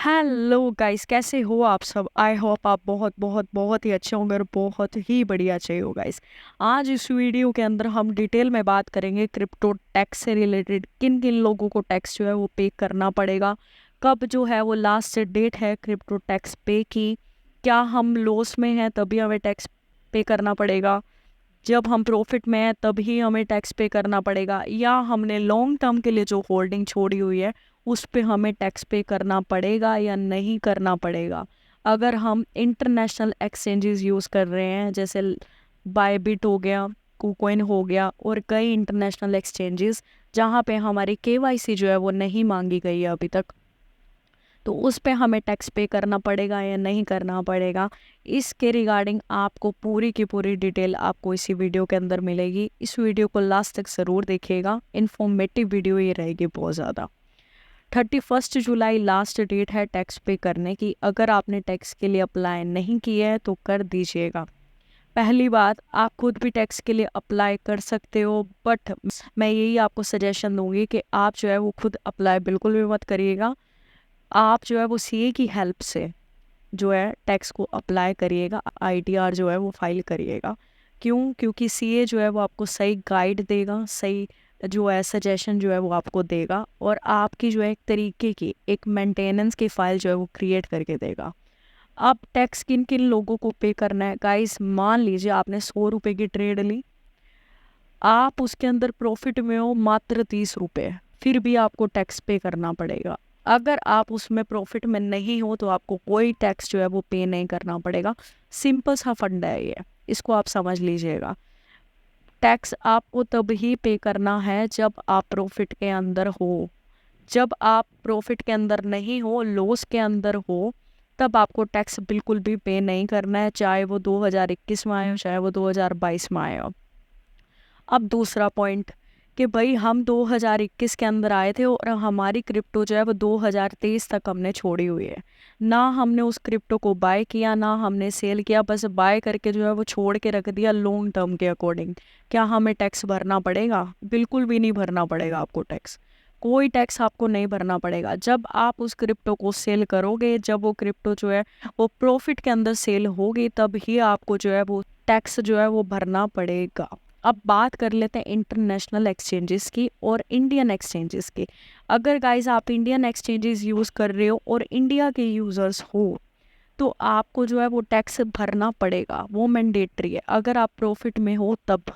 Hello guys, कैसे हो आप सब। आई होप आप बहुत बहुत बहुत ही अच्छे होंगे और बहुत ही बढ़िया चाहिए हो गाइस। आज इस वीडियो के अंदर हम डिटेल में बात करेंगे क्रिप्टो टैक्स से रिलेटेड, किन किन लोगों को टैक्स जो है वो पे करना पड़ेगा, कब जो है वो लास्ट डेट है क्रिप्टो टैक्स पे की, क्या हम लॉस में हैं तभी हमें टैक्स पे करना पड़ेगा, जब हम प्रॉफिट में हैं तभी हमें टैक्स पे करना पड़ेगा, या हमने लॉन्ग टर्म के लिए जो होल्डिंग छोड़ी हुई है उस पे हमें टैक्स पे करना पड़ेगा या नहीं करना पड़ेगा। अगर हम इंटरनेशनल एक्सचेंजेस यूज़ कर रहे हैं जैसे बायबिट हो गया, कुकोइन हो गया और कई इंटरनेशनल एक्सचेंजेस जहाँ पे हमारी केवाईसी जो है वो नहीं मांगी गई है अभी तक, तो उस पे हमें टैक्स पे करना पड़ेगा या नहीं करना पड़ेगा, इसके रिगार्डिंग आपको पूरी की पूरी डिटेल आपको इसी वीडियो के अंदर मिलेगी। इस वीडियो को लास्ट तक ज़रूर देखिएगा, इन्फॉर्मेटिव वीडियो ये रहेगी बहुत ज़्यादा। 31 जुलाई लास्ट डेट है टैक्स पे करने की। अगर आपने टैक्स के लिए अप्लाई नहीं किया है तो कर दीजिएगा। पहली बात, आप खुद भी टैक्स के लिए अप्लाई कर सकते हो, बट मैं यही आपको सजेशन दूंगी कि आप जो है वो खुद अप्लाई बिल्कुल भी मत करिएगा। आप जो है वो सीए की हेल्प से जो है टैक्स को अप्लाई करिएगा, आईटीआर जो है वो फाइल करिएगा। क्यों? क्योंकि सीए जो है वो आपको सही गाइड देगा, सही जो है सजेशन जो है वो आपको देगा और आपकी जो है एक तरीके की एक मेंटेनेंस की फ़ाइल जो है वो क्रिएट करके देगा। अब टैक्स किन किन लोगों को पे करना है गाइस। मान लीजिए आपने 100 रुपये की ट्रेड ली, आप उसके अंदर प्रॉफिट में हो मात्र 30 रुपये, फिर भी आपको टैक्स पे करना पड़ेगा। अगर आप उसमें प्रॉफिट में नहीं हो तो आपको कोई टैक्स जो है वो पे नहीं करना पड़ेगा। सिंपल सा फंडा है ये, इसको आप समझ लीजिएगा। टैक्स आपको तब ही पे करना है जब आप प्रॉफिट के अंदर हो। जब आप प्रॉफिट के अंदर नहीं हो, लॉस के अंदर हो, तब आपको टैक्स बिल्कुल भी पे नहीं करना है, चाहे वो 2021 में आए हो चाहे वो 2022 में आए हो। अब दूसरा पॉइंट कि भाई हम 2021 के अंदर आए थे और हमारी क्रिप्टो जो है वो 2023 तक हमने छोड़ी हुई है। ना हमने उस क्रिप्टो को बाय किया ना हमने सेल किया, बस बाय करके जो है वो छोड़ के रख दिया लॉन्ग टर्म के अकॉर्डिंग। क्या हमें टैक्स भरना पड़ेगा? बिल्कुल भी नहीं भरना पड़ेगा आपको टैक्स। कोई टैक्स आपको नहीं भरना पड़ेगा। जब आप उस क्रिप्टो को सेल करोगे, जब वो क्रिप्टो जो है वो प्रॉफिट के अंदर सेल होगी, तब ही आपको जो है वो टैक्स जो है वो भरना पड़ेगा। अब बात कर लेते हैं इंटरनेशनल एक्सचेंजेस की और इंडियन एक्सचेंजेस की। अगर गाइस आप इंडियन एक्सचेंजेस यूज़ कर रहे हो और इंडिया के यूज़र्स हो तो आपको जो है वो टैक्स भरना पड़ेगा, वो मैंडेटरी है। अगर आप प्रॉफिट में हो तब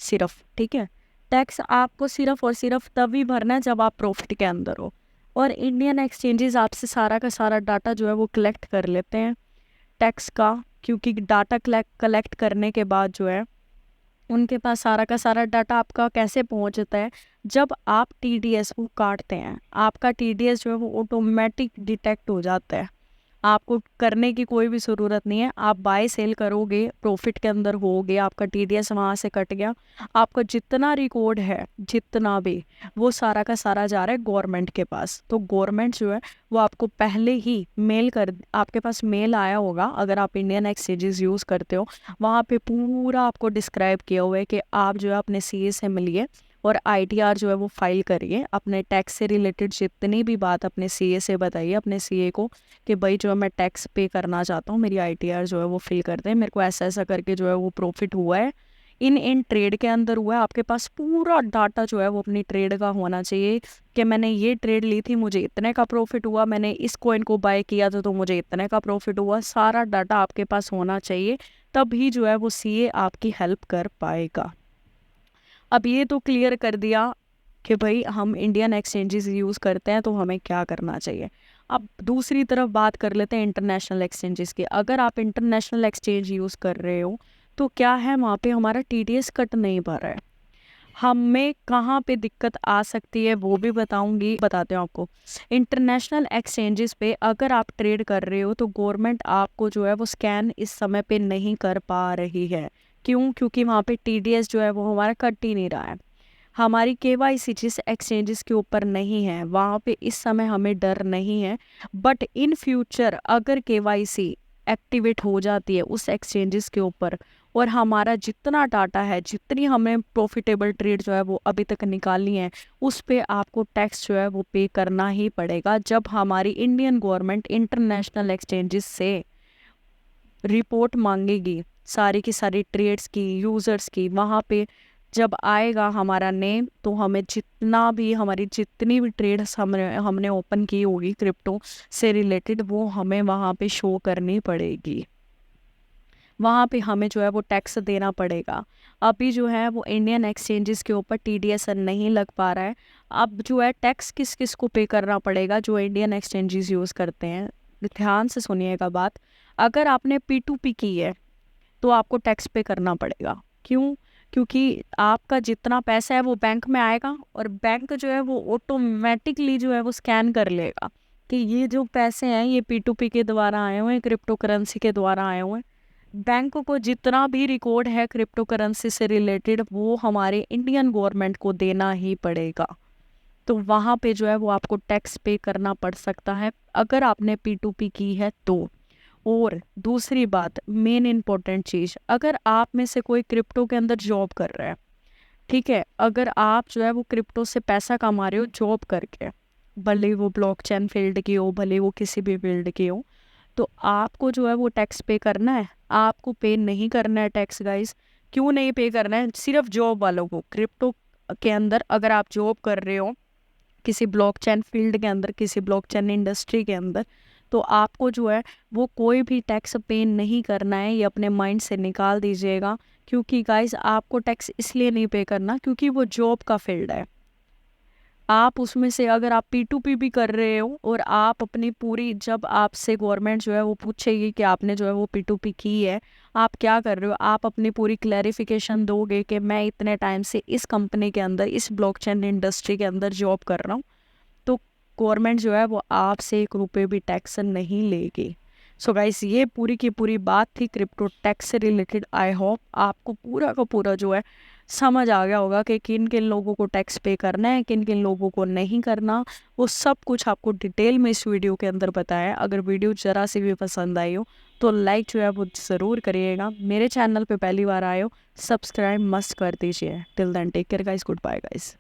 सिर्फ, ठीक है। टैक्स आपको सिर्फ और सिर्फ तभी भरना है जब आप प्रॉफिट के अंदर हो। और इंडियन एक्सचेंजेस आपसे सारा का सारा डाटा जो है वो कलेक्ट कर लेते हैं टैक्स का, क्योंकि डाटा कलेक्ट करने के बाद जो है उनके पास सारा का सारा डाटा आपका कैसे पहुंचता है, जब आप टीडीएस को काटते हैं, आपका टीडीएस जो है वो ऑटोमेटिक डिटेक्ट हो जाता है। आपको करने की कोई भी ज़रूरत नहीं है। आप बाय सेल करोगे, प्रॉफिट के अंदर होगे, आपका टीडीएस वहाँ से कट गया, आपका जितना रिकॉर्ड है जितना भी, वो सारा का सारा जा रहा है गवर्नमेंट के पास। तो गवर्नमेंट जो है वो आपको पहले ही मेल कर, आपके पास मेल आया होगा अगर आप इंडियन एक्सचेंजेस यूज़ करते हो, वहाँ पे पूरा आपको डिस्क्राइब किया हुआ है कि आप जो है अपने सीए से मिलिए और आईटीआर जो है वो फाइल करिए। अपने टैक्स से रिलेटेड जितनी भी बात अपने सीए से बताइए, अपने सीए को कि भाई जो है मैं टैक्स पे करना चाहता हूँ, मेरी आईटीआर जो है वो फिल कर दें, मेरे को ऐसा ऐसा करके जो है वो प्रॉफिट हुआ है, इन ट्रेड के अंदर हुआ है। आपके पास पूरा डाटा जो है वो अपनी ट्रेड का होना चाहिए कि मैंने ये ट्रेड ली थी, मुझे इतने का प्रॉफिट हुआ, मैंने इस कॉइन को बाय किया था तो मुझे इतने का प्रॉफिट हुआ। सारा डाटा आपके पास होना चाहिए, तभी जो है वो सीए आपकी हेल्प कर पाएगा। अब ये तो क्लियर कर दिया कि भाई हम इंडियन एक्सचेंजेस यूज़ करते हैं तो हमें क्या करना चाहिए। अब दूसरी तरफ बात कर लेते हैं इंटरनेशनल एक्सचेंजेस की। अगर आप इंटरनेशनल एक्सचेंज यूज़ कर रहे हो तो क्या है, वहाँ पे हमारा टीडीएस कट नहीं भर रहा है। हमें कहाँ पे दिक्कत आ सकती है वो भी बताते हैं आपको। इंटरनेशनल एक्सचेंजेस पे अगर आप ट्रेड कर रहे हो तो गवर्नमेंट आपको जो है वो स्कैन इस समय पे नहीं कर पा रही है। क्यों? क्योंकि वहाँ पे टीडीएस जो है वो हमारा कट ही नहीं रहा है। हमारी केवाईसी जिस एक्सचेंजेस के ऊपर नहीं है वहाँ पे इस समय हमें डर नहीं है, बट इन फ्यूचर अगर केवाईसी एक्टिवेट हो जाती है उस एक्सचेंजेस के ऊपर और हमारा जितना डाटा है, जितनी हमें प्रॉफिटेबल ट्रेड जो है वो अभी तक निकालनी है, उस पे आपको टैक्स जो है वो पे करना ही पड़ेगा। जब हमारी इंडियन गवर्नमेंट इंटरनेशनल एक्सचेंजेस से रिपोर्ट मांगेगी सारी की सारी ट्रेड्स की, यूज़र्स की, वहाँ पे जब आएगा हमारा नेम, तो हमें जितना भी हमारी जितनी भी ट्रेड्स हमने ओपन की होगी क्रिप्टो से रिलेटेड, वो हमें वहाँ पे शो करनी पड़ेगी। वहाँ पे हमें जो है वो टैक्स देना पड़ेगा। अभी जो है वो इंडियन एक्सचेंजेस के ऊपर TDS नहीं लग पा रहा है। अब जो है टैक्स किस किस को पे करना पड़ेगा, जो इंडियन एक्सचेंजेस यूज़ करते हैं। ध्यान से सुनिएगा बात। अगर आपने P2P की है तो आपको टैक्स पे करना पड़ेगा। क्यों? क्योंकि आपका जितना पैसा है वो बैंक में आएगा और बैंक जो है वो ऑटोमेटिकली जो है वो स्कैन कर लेगा कि ये जो पैसे हैं ये P2P के द्वारा आए हुए हैं, क्रिप्टो करेंसी के द्वारा आए हुए हैं। बैंक को जितना भी रिकॉर्ड है क्रिप्टो करेंसी से रिलेटेड, वो हमारे इंडियन गवर्नमेंट को देना ही पड़ेगा। तो वहाँ पे जो है वो आपको टैक्स पे करना पड़ सकता है अगर आपने P2P की है तो। और दूसरी बात, मेन इम्पोर्टेंट चीज़, अगर आप में से कोई क्रिप्टो के अंदर जॉब कर रहा है, ठीक है, अगर आप जो है वो क्रिप्टो से पैसा कमा रहे हो जॉब करके, भले वो ब्लॉकचेन फील्ड की हो, भले वो किसी भी फील्ड की हो, तो आपको जो है वो टैक्स पे करना है। आपको पे नहीं करना है टैक्स गाइस। क्यों नहीं पे करना है? सिर्फ जॉब वालों को। क्रिप्टो के अंदर अगर आप जॉब कर रहे हो किसी ब्लॉकचेन फील्ड के अंदर, किसी ब्लॉकचेन इंडस्ट्री के अंदर, तो आपको जो है वो कोई भी टैक्स पे नहीं करना है। ये अपने माइंड से निकाल दीजिएगा। क्योंकि गाइस आपको टैक्स इसलिए नहीं पे करना क्योंकि वो जॉब का फील्ड है। आप उसमें से अगर आप P2P भी कर रहे हो और आप अपनी पूरी, जब आपसे गवर्नमेंट जो है वो पूछेगी कि आपने जो है वो P2P की है, आप क्या कर रहे हो, आप अपनी पूरी क्लैरिफिकेशन दोगे कि मैं इतने टाइम से इस कंपनी के अंदर, इस ब्लॉकचेन इंडस्ट्री के अंदर जॉब कर रहा हूँ, तो गवर्नमेंट जो है वो आपसे 1 रुपये भी टैक्स नहीं लेगी। सो गाइस, ये पूरी की पूरी बात थी क्रिप्टो टैक्स से रिलेटेड। आई होप आपको पूरा का पूरा जो है समझ आ गया होगा कि किन किन लोगों को टैक्स पे करना है, किन किन लोगों को नहीं करना। वो सब कुछ आपको डिटेल में इस वीडियो के अंदर बताया। अगर वीडियो ज़रा सी भी पसंद आई हो तो लाइक जो है वो ज़रूर करिएगा। मेरे चैनल पे पहली बार आए हो, सब्सक्राइब मस्ट कर दीजिए। Till then take care guys, good bye guys.